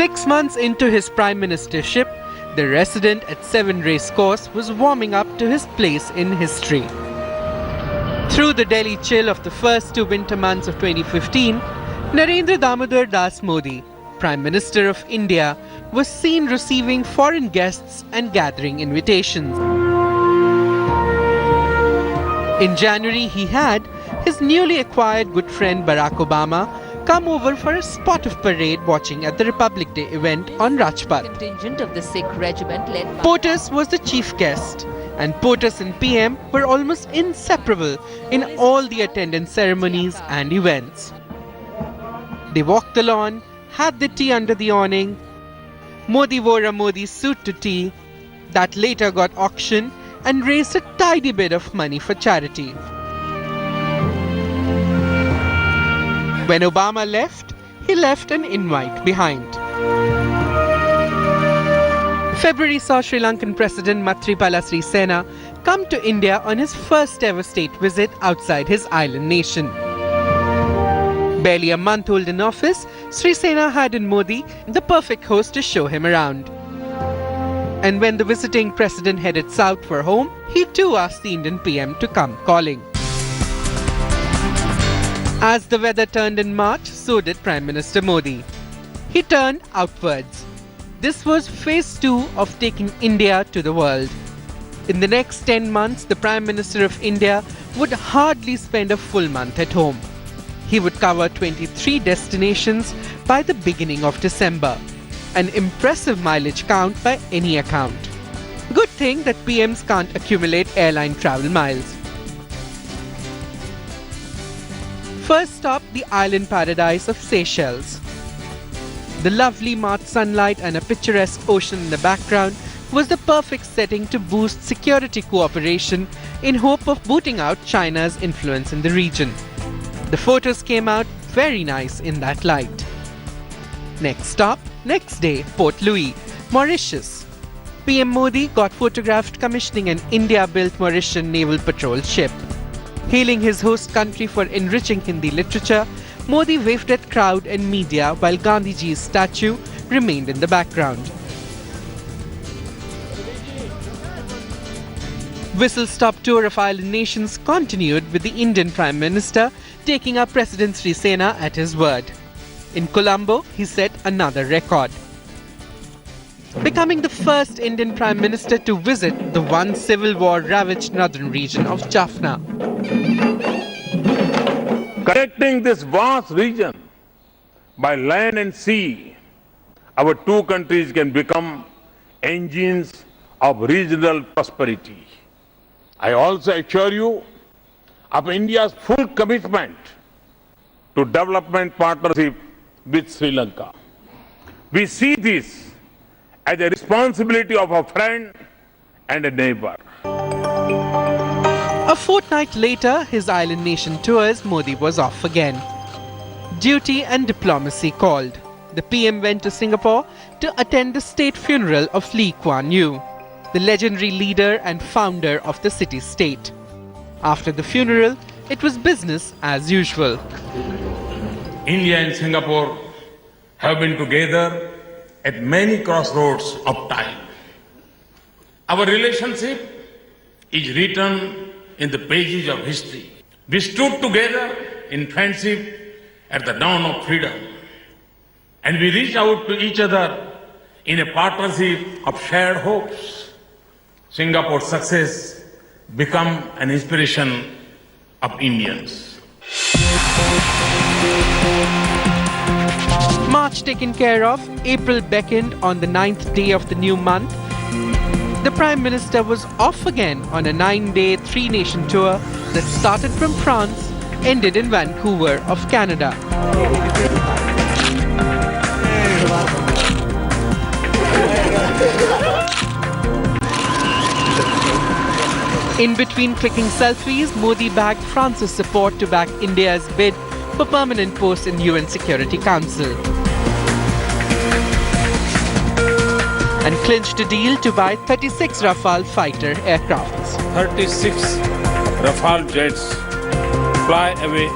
6 months into his prime ministership, the resident at Seven Racecourse was warming up to his place in history. Through the Delhi chill of the first 2 winter months of 2015, Narendra Damodar Das Modi, Prime Minister of India, was seen receiving foreign guests and gathering invitations. In January, he had his newly acquired good friend Barack Obama come over for a spot of parade watching at the Republic Day event on Rajpath. Contingent of the Sikh regiment led by POTUS was the chief guest, and POTUS and PM were almost inseparable in all the attendance ceremonies and events. They walked the lawn, had the tea under the awning. Modi wore a Modi suit to tea that later got auctioned and raised a tidy bit of money for charity. When Obama left, he left an invite behind. February saw Sri Lankan President Maithripala Sirisena come to India on his first ever state visit outside his island nation. Barely a month old in office, Sirisena had in Modi the perfect host to show him around. And when the visiting president headed south for home, he too asked the Indian PM to come calling. As the weather turned in March, so did Prime Minister Modi. He turned outwards. This was phase 2 of taking India to the world. In the next 10 months, the Prime Minister of India would hardly spend a full month at home. He would cover 23 destinations by the beginning of December, an impressive mileage count by any account. Good thing that PMs can't accumulate airline travel miles. First stop, the island paradise of Seychelles. The lovely March sunlight and a picturesque ocean in the background was the perfect setting to boost security cooperation in hope of booting out China's influence in the region. The photos came out very nice in that light. Next stop, next day, Port Louis, Mauritius. PM Modi got photographed commissioning an India-built Mauritian naval patrol ship. Hailing his host country for enriching Hindi literature, Modi waved at crowd and media while Gandhiji's statue remained in the background. Whistle-stop tour of island nations continued with the Indian Prime Minister taking up President Sirisena at his word. In Colombo, he set another record, becoming the first Indian Prime Minister to visit the once civil war-ravaged northern region of Jaffna. Connecting this vast region by land and sea, our two countries can become engines of regional prosperity. I also assure you of India's full commitment to development partnership with Sri Lanka. We see this as a responsibility of a friend and a neighbor. A fortnight later, his island nation tours, Modi was off again. Duty and diplomacy called. The PM went to Singapore to attend the state funeral of Lee Kuan Yew, the legendary leader and founder of the city-state. After the funeral, it was business as usual. India and Singapore have been together at many crossroads of time. Our relationship is written in the pages of history. We stood together in friendship at the dawn of freedom, and we reached out to each other in a partnership of shared hopes. Singapore's success became an inspiration of Indians. March taken care of, April beckoned on the 9th day of the new month. The Prime Minister was off again on a 9-day, 3-nation tour that started from France, ended in Vancouver of Canada. In between clicking selfies, Modi bagged France's support to back India's bid for permanent post in UN Security Council, and clinched a deal to buy 36 Rafale fighter aircrafts. 36 Rafale jets fly away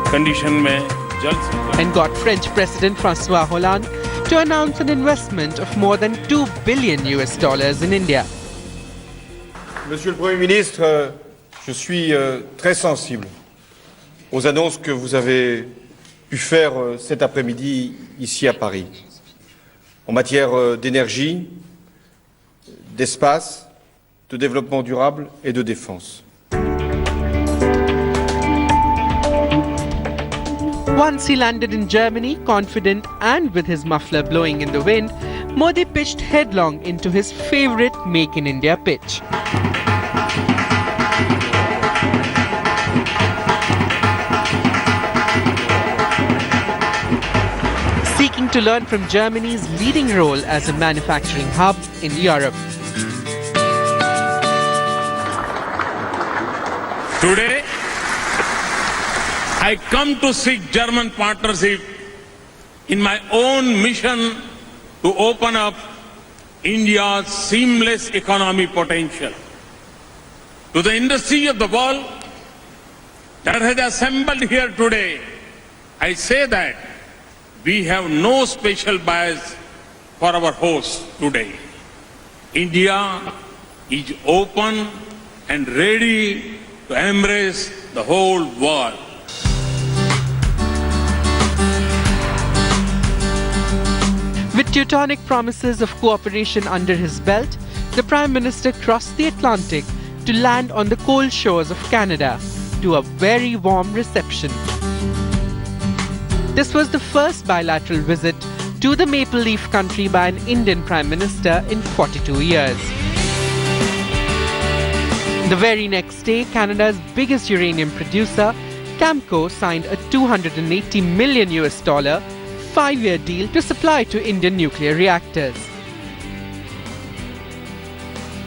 condition में जल्द से And got French President François Hollande to announce an investment of more than $2 billion in India. Monsieur le Premier ministre, je suis très sensible aux annonces que vous avez pu faire cet après-midi ici à Paris, en matière d'énergie, d'espace, de développement durable et de défense. Once he landed in Germany, confident and with his muffler blowing in the wind, Modi pitched headlong into his favorite Make in India pitch. Seeking to learn from Germany's leading role as a manufacturing hub in Europe. Today, I come to seek German partnership in my own mission to open up India's seamless economy potential. To the industry of the world that has assembled here today, I say that we have no special bias for our host today. India is open and ready to embrace the whole world. With Teutonic promises of cooperation under his belt, the Prime Minister crossed the Atlantic to land on the cold shores of Canada to a very warm reception. This was the first bilateral visit to the Maple Leaf country by an Indian Prime Minister in 42 years. The very next day, Canada's biggest uranium producer, Camco, signed a $280 million 5-year deal to supply to Indian nuclear reactors.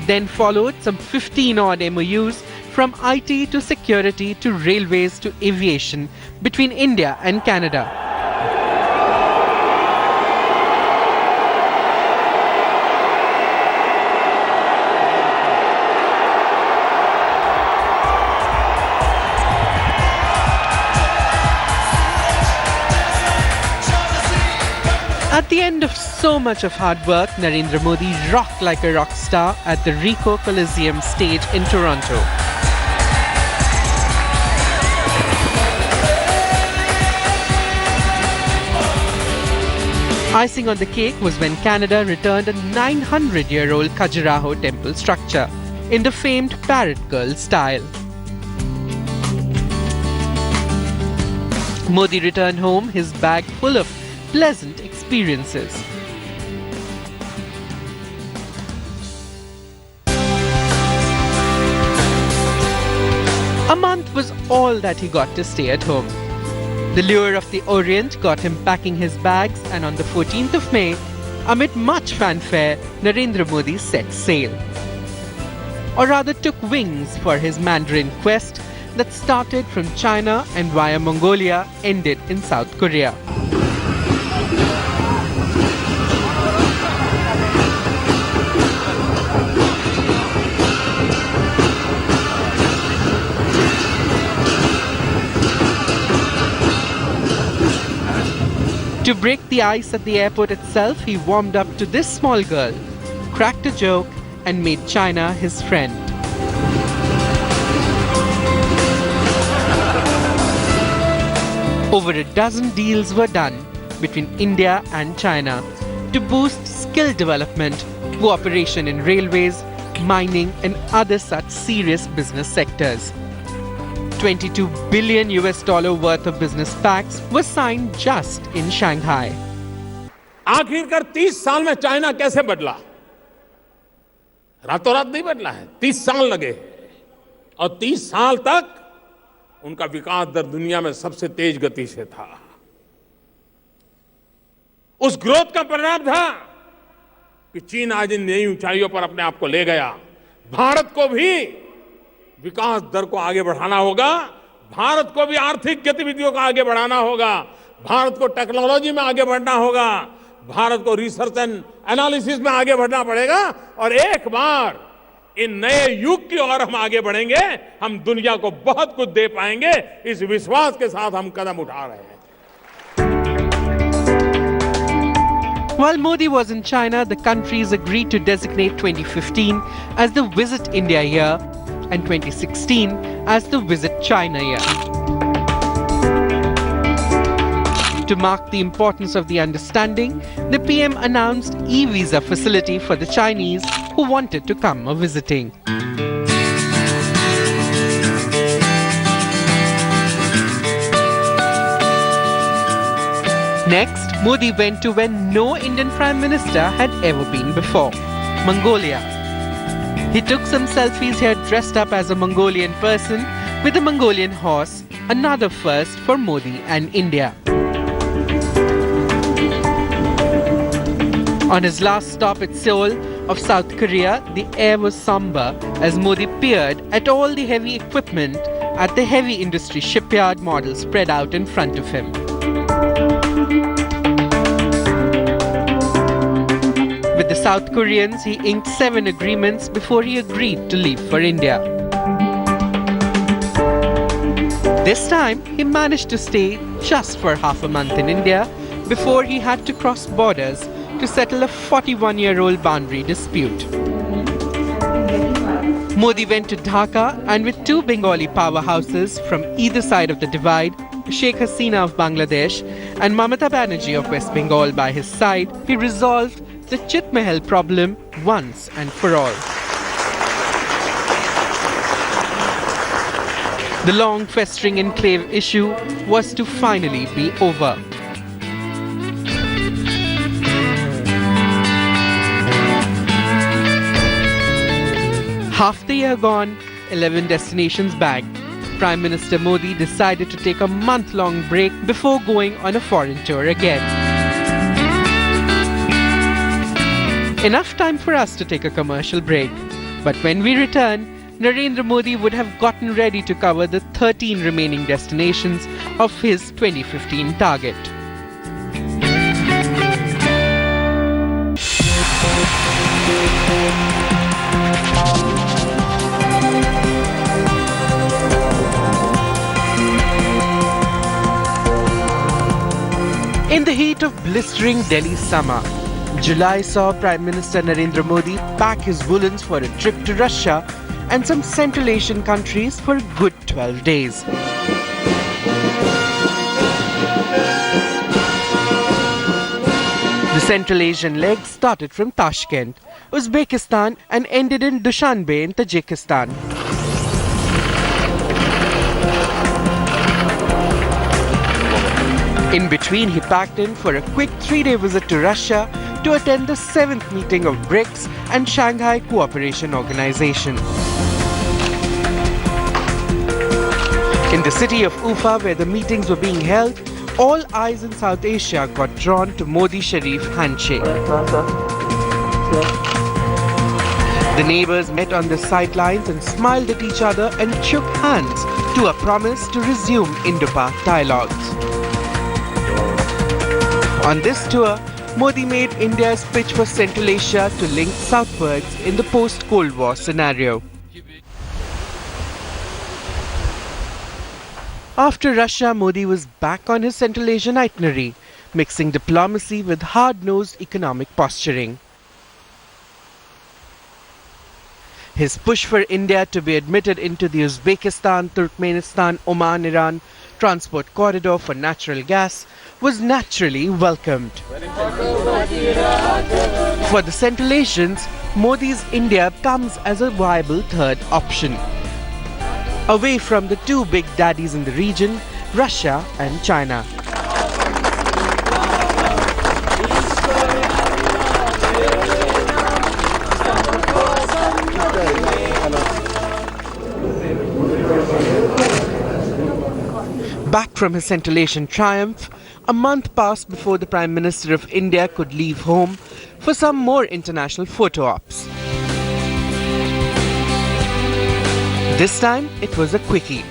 Then followed some 15-odd MOUs from IT to security to railways to aviation between India and Canada. At the end of so much of hard work, Narendra Modi rocked like a rock star at the Ricoh Coliseum stage in Toronto. Icing on the cake was when Canada returned a 900-year-old Khajuraho temple structure in the famed Parrot Girl style. Modi returned home, his bag full of pleasant experiences. A month was all that he got to stay at home. The lure of the Orient got him packing his bags, and on the 14th of May, amid much fanfare, Narendra Modi set sail. Or rather took wings for his Mandarin quest that started from China and via Mongolia ended in South Korea. To break the ice at the airport itself, he warmed up to this small girl, cracked a joke, and made China his friend. Over a dozen deals were done between India and China to boost skill development, cooperation in railways, mining, and other such serious business sectors. $22 billion worth of business pacts were signed just in Shanghai. आखिरकार 30 साल में China कैसे बदला? रातों रात नहीं बदला है, 30 साल लगे और 30 साल तक उनका विकास दर दुनिया में सबसे तेज गति से था। उस ग्रोथ का परिणाम था कि चीन आज इन नई ऊंचाइयों पर अपने आप को ले गया। भारत को भी विकास दर को आगे बढ़ाना होगा, भारत को भी आर्थिक गतिविधियों को आगे बढ़ाना होगा, भारत को टेक्नोलॉजी में आगे बढ़ना होगा, भारत को रिसर्च एंड एनालिसिस में आगे बढ़ना पड़ेगा और एक बार इन नए युग की ओर हम आगे बढ़ेंगे, हम दुनिया को बहुत कुछ दे पाएंगे, इस विश्वास के साथ हम कदम उठा रहे हैं। While Modi was in China, the countries agreed to designate 2015 as the Visit India year and 2016 as the Visit China year. To mark the importance of the understanding, the PM announced e-visa facility for the Chinese who wanted to come visiting. Next, Modi went to where no Indian Prime Minister had ever been before, Mongolia. He took some selfies here dressed up as a Mongolian person with a Mongolian horse, another first for Modi and India. On his last stop at Seoul of South Korea, the air was somber as Modi peered at all the heavy equipment at the heavy industry shipyard model spread out in front of him. With the South Koreans, he inked 7 agreements before he agreed to leave for India. This time, he managed to stay just for half a month in India before he had to cross borders to settle a 41-year-old boundary dispute. Modi went to Dhaka, and with 2 Bengali powerhouses from either side of the divide, Sheikh Hasina of Bangladesh and Mamata Banerjee of West Bengal by his side, he resolved the Chit Mahal problem once and for all. The long festering enclave issue was to finally be over. Half the year gone, 11 destinations bagged. Prime Minister Modi decided to take a month-long break before going on a foreign tour again. Enough time for us to take a commercial break. But when we return, Narendra Modi would have gotten ready to cover the 13 remaining destinations of his 2015 target. In the heat of blistering Delhi summer, July saw Prime Minister Narendra Modi pack his woolens for a trip to Russia and some Central Asian countries for a good 12 days. The Central Asian leg started from Tashkent, Uzbekistan and ended in Dushanbe in Tajikistan. In between, he packed in for a quick 3-day visit to Russia to attend the 7th meeting of BRICS and Shanghai Cooperation Organization. In the city of Ufa, where the meetings were being held, all eyes in South Asia got drawn to Modi-Sharif handshake. The neighbors met on the sidelines and smiled at each other and shook hands to a promise to resume Indo-Pak dialogues. On this tour, Modi made India's pitch for Central Asia to link southwards in the post-Cold War scenario. After Russia, Modi was back on his Central Asian itinerary, mixing diplomacy with hard-nosed economic posturing. His push for India to be admitted into the Uzbekistan, Turkmenistan, Oman, Iran transport corridor for natural gas was naturally welcomed. For the Central Asians, Modi's India comes as a viable third option, away from the 2 big daddies in the region, Russia and China. Back from his Central Asian triumph, a month passed before the Prime Minister of India could leave home for some more international photo ops. This time, it was a quickie.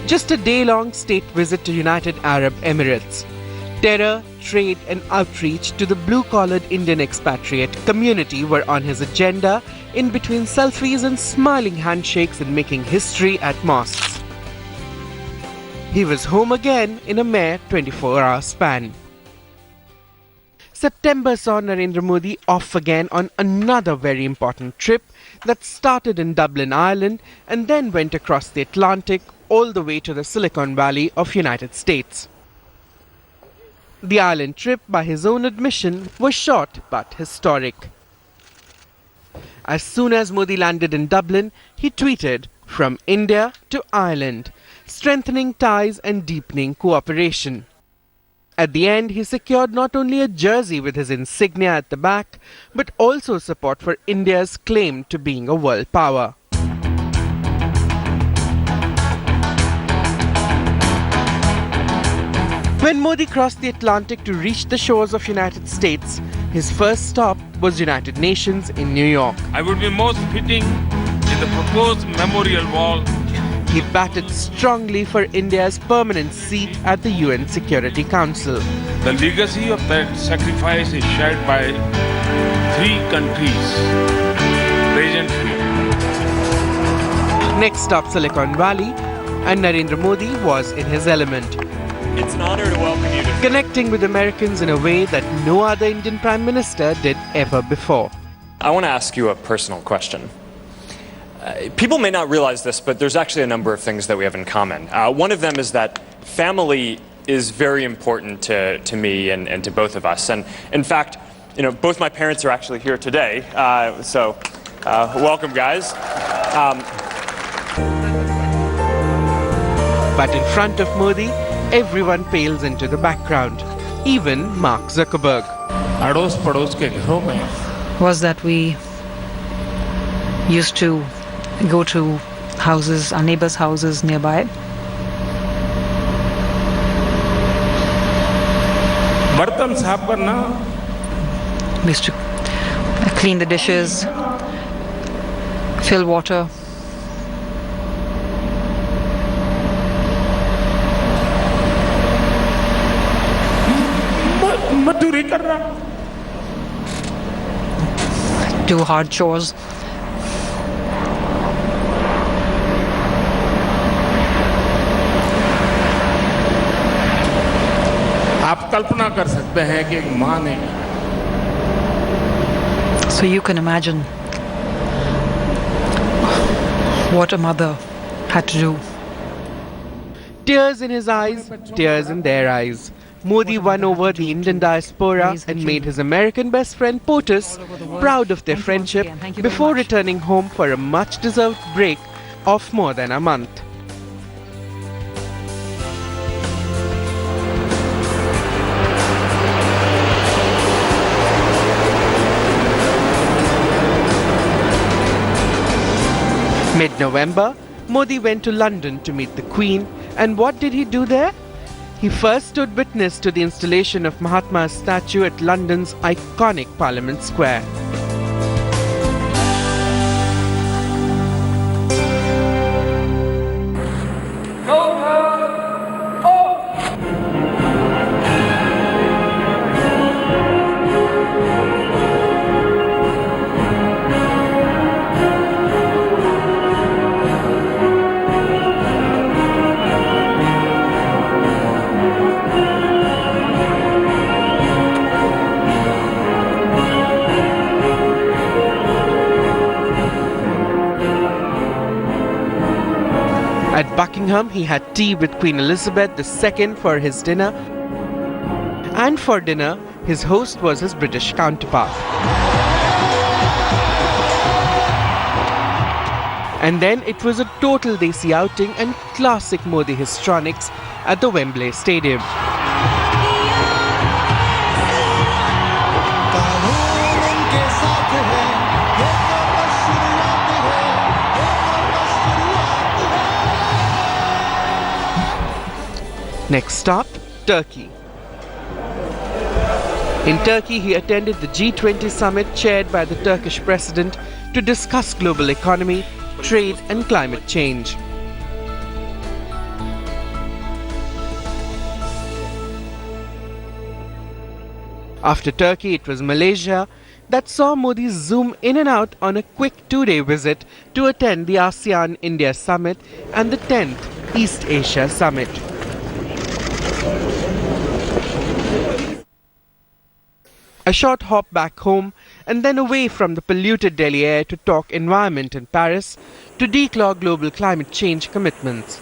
Just a day-long state visit to United Arab Emirates. Terror, trade and outreach to the blue-collared Indian expatriate community were on his agenda, in between selfies and smiling handshakes and making history at mosques. He was home again in a mere 24-hour span. September saw Narendra Modi off again on another very important trip that started in Dublin, Ireland, and then went across the Atlantic all the way to the Silicon Valley of United States. The Ireland trip, by his own admission, was short but historic. As soon as Modi landed in Dublin, he tweeted, "From India to Ireland, strengthening ties and deepening cooperation." At the end, he secured not only a jersey with his insignia at the back, but also support for India's claim to being a world power. When Modi crossed the Atlantic to reach the shores of United States, his first stop was United Nations in New York. I would be most fitting in the proposed memorial wall. He batted strongly for India's permanent seat at the UN Security Council. The legacy of that sacrifice is shared by 3 countries present here. Next stop Silicon Valley, and Narendra Modi was in his element, It's an honor to welcome you to connecting with Americans in a way that no other Indian Prime Minister did ever before. I want to ask you a personal question. People may not realize this, but there's actually a number of things that we have in common. One of them is that family is very important to me and to both of us. And in fact, both my parents are actually here today. So welcome, guys. But in front of Modi, everyone pales into the background, even Mark Zuckerberg. अड़ोस पड़ोस के घरों में was that we used to go to houses, our neighbors' houses nearby. बर्तन साफ करना, We used to clean the dishes, fill water. मजदूरी करना, Do hard chores. आप कल्पना कर सकते हैं कि एक माँ ने So you can imagine what a mother had to do. Tears in his eyes, tears in their eyes. Modi won over the Indian diaspora and made his American best friend POTUS proud of their friendship before returning home for a much-deserved break of more than a month. Mid-November, Modi went to London to meet the Queen, and what did he do there? He first stood witness to the installation of Mahatma's statue at London's iconic Parliament Square. At Buckingham, he had tea with Queen Elizabeth II for his dinner, and for dinner, his host was his British counterpart. And then it was a total desi outing and classic Modi histrionics at the Wembley Stadium. Next stop, Turkey. In Turkey, he attended the G20 summit chaired by the Turkish president to discuss global economy, trade and climate change. After Turkey, it was Malaysia that saw Modi zoom in and out on a quick 2-day visit to attend the ASEAN-India summit and the 10th East Asia summit. A short hop back home and then away from the polluted Delhi air to talk environment in Paris to declaw global climate change commitments.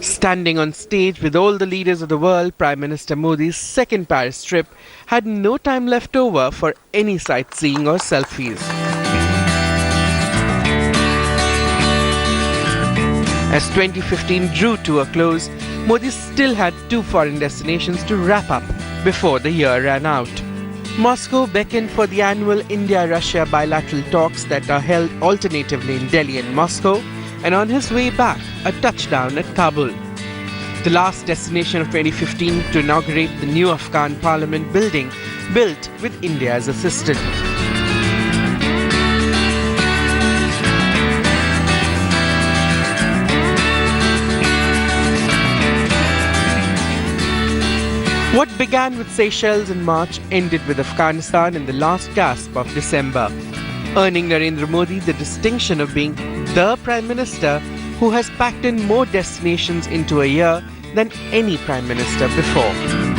Standing on stage with all the leaders of the world, Prime Minister Modi's second Paris trip had no time left over for any sightseeing or selfies. As 2015 drew to a close, Modi still had 2 foreign destinations to wrap up before the year ran out. Moscow beckoned for the annual India-Russia bilateral talks that are held alternatively in Delhi and Moscow, and on his way back, a touchdown at Kabul. The last destination of 2015 to inaugurate the new Afghan parliament building built with India as assistant. What began with Seychelles in March ended with Afghanistan in the last gasp of December, earning Narendra Modi the distinction of being the Prime Minister who has packed in more destinations into a year than any Prime Minister before.